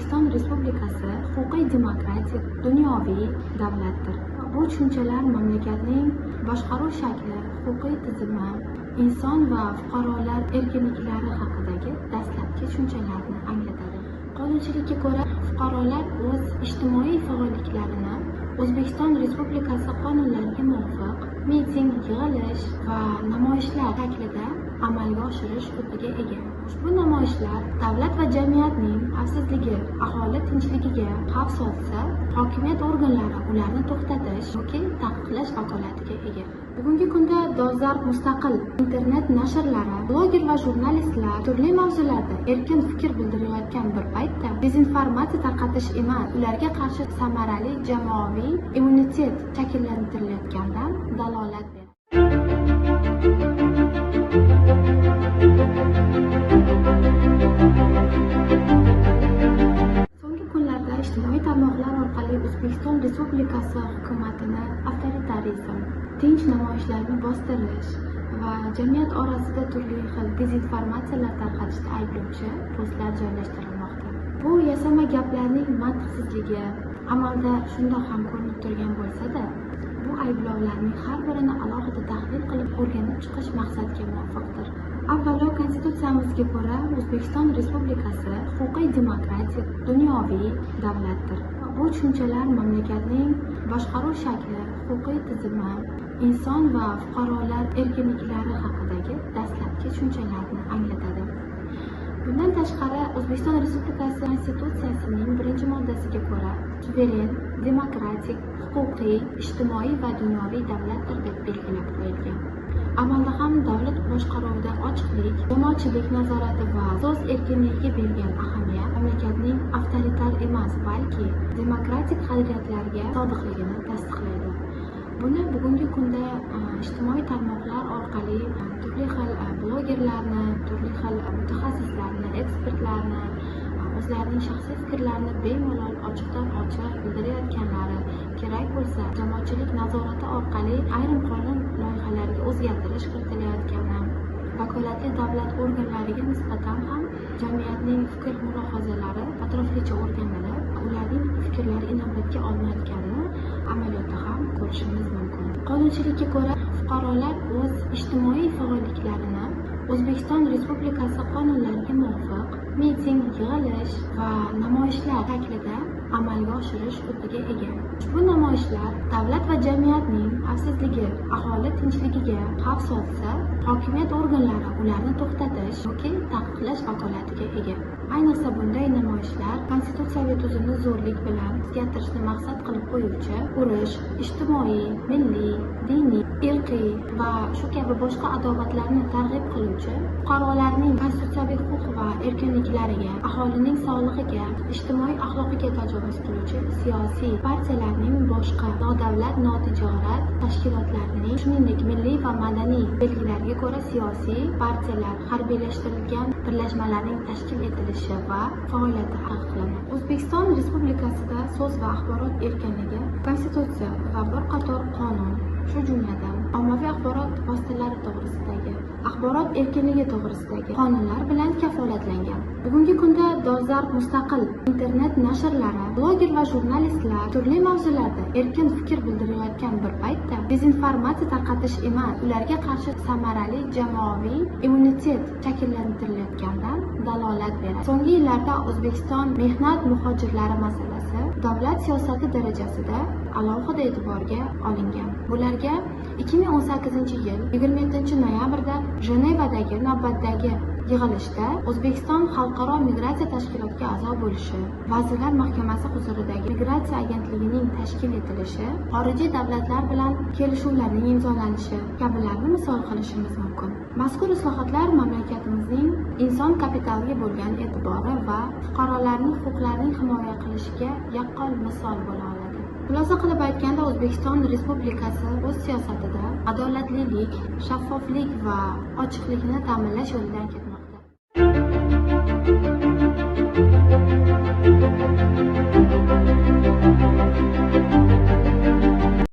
O'zbekiston Respublikasi huquqiy demokratik dunyoviy davlatdir. Bu tushunchalar mamlakatning boshqaruv shakli, huquqiy tizimi, inson va fuqarolar erkinliklari haqidagi dastlabki tushunchalarni anglatadi. Qonunchilikka ko'ra, fuqarolar o'z ijtimoiy faolliklarini O'zbekiston Respublikasi qonunlariga muvofiq miting, yig'ilish va namoyishlar shaklida amalga oshirish huquqiga ega. Ushbu namoyishlar davlat va jamiyatning xavfsizligi, aholi tinchligiga xavf solsa, hokimiyat organlari ularni to'xtatish yoki taqiqlash vakolatiga ega. Bugungi kunda dolzarb mustaqil internet nashrlari, bloger va jurnalistlar turli mavzularda erkin fikr bildirayotgan bir paytda dezinformatsiya tarqatish emas, ularga qarshi samarali jamoaviy immunitet shakllantirilayotganidan dalolat beradi. So'nggi kunlarda ijtimoiy tarmoqlar orqali O'zbekiston Respublikasi hukumatini avtoritarizm, tinch namoyishlarni bostirish va jamiyat orasida turli xil dezinformatsiyalar tarqatishda ayblovchi postlar joylashtirilmoqda. Bu yasama gaplarning mantiqsizligi amalda shundoq ham ko'rinib turgan bo'lsa-da, bu ayblovlarning har birini alohida tahlil qilib o'rganib chiqish maqsadga muvofiqdir. Avvalo, Konstitutsiyamizga ko'ra O'zbekiston Respublikasi huquqiy demokratik dunyoviy davlatdir. Bu tushunchalar mamlakatning boshqaruv shakli, huquqiy tizimi, inson va fuqarolar erkinliklari haqidagi dastlabki tushunchalarni anglatadi. Bundan tashqari, O'zbekiston Respublikasi Konstitutsiyasining 1-moddasiga ko'ra suveren, demokratik, huquqiy, ijtimoiy va dunyoviy davlatdir deb belgilab qo'yilgan. Amalda ham davlat boshqaruvida ochiqlik, jamoatchilik nazorati va so'z erkinligiga berilgan ahamiyat mamlakatning avtoritar emas, balki demokratik qadriyatlarga sodiqligini tasdiqlaydi. Buni bugungi kunda ijtimoiy tarmoqlar orqali turli xil blogerlarni, turli xil mutaxassislarni, ekspertlarni o'zlarining shaxsiy fikrlarini bemalol ochiqdan ochiq bildirayotganlari, kerak bo'lsa jamoatchilik nazorati orqali ayrim qonun loyihalariga o'zgartirish kiritilayotgani, vakolatli davlat organlariga nisbatan ham jamiyatning fikr mulohazalari atroflicha o'rganilib, ularning fikrlari inobatga olinayotganini amaliyotda ham ko'rishimiz mumkin. Qonunchilikka ko'ra, fuqarolar o'z ijtimoiy faolliklarini O'zbekiston Respublikasi qonunlariga muvofiq miting, yig'ilish va namoyishlar shaklida amalga oshirish huquqiga ega. Ushbu namoyishlar davlat va jamiyatning xavfsizligi, aholi tinchligiga xavf solsa, hokimiyat organlari ularni to'xtatish yoki taqiqlash vakolatiga ega. Ayniqsa bunday namoyishlar konstitutsiyaviy tuzumni zo'rlik bilan o'zgartirishni maqsad qilib qo'yuvchi urush, ijtimoiy, milliy, diniy, irqiy va shu kabi boshqa adovatlarni targ'ib qiluvchi, fuqarolarning konstitutsiyaviy huquq va erkinliklariga, aholining sog'lig'iga, ijtimoiy axloqiga tajovuz qiluvchi siyosiy partiyalarning boshqa nodavlat, notijorat tashkilotlarining, shuningdek milliy va madaniy belgilarga ko'ra siyosiy partiyalar, harbiylashtirilgan birlashmalarning tashkil etilishi va faoliyati taqiqlanadi. O'zbekiston Respublikasida so'z va axborot erkinligi konstitutsiya va bir qator qonun, shu jumladan ommaviy axborot vositalari to'g'risidagi, axborot erkinligi to'g'risidagi qonunlar bilan kafolatlangan. Bugungi kunda dolzarb mustaqil internet nashrlari, bloger va jurnalistlar turli mavzularda erkin fikr bildirayotgan bir paytda dezinformatsiya tarqatish emas, ularga qarshi samarali jamoaviy immunitet shakllantirilayotganidan dalolat beradi. So'nggi yillarda O'zbekiston mehnat muhojirlari masalasi davlat siyosati darajasida alohida e'tiborga olingan. Bularga 2018-yil 27-noyabrda Jenevadagi navbatdagi yig'ilishda O'zbekiston Xalqaro migratsiya tashkilotiga a'zo bo'lishi, Vazirlar Mahkamasi huzuridagi migratsiya agentligining tashkil etilishi, xorijiy davlatlar bilan kelishuvlarning imzolanishi kabilarni misol qilishimiz mumkin. Mazkur islohotlar mamlakatimizning inson kapitaliga bo'lgan e'tibori va fuqarolarning huquqlarini himoya qilishiga yaqqol misol bo'la oladi. Xulosa qilib aytganda, O'zbekiston Respublikasi o'z siyosatida adolatlilik, shaffoflik va ochiqlikni ta'minlash yo'lidan ketmoqda.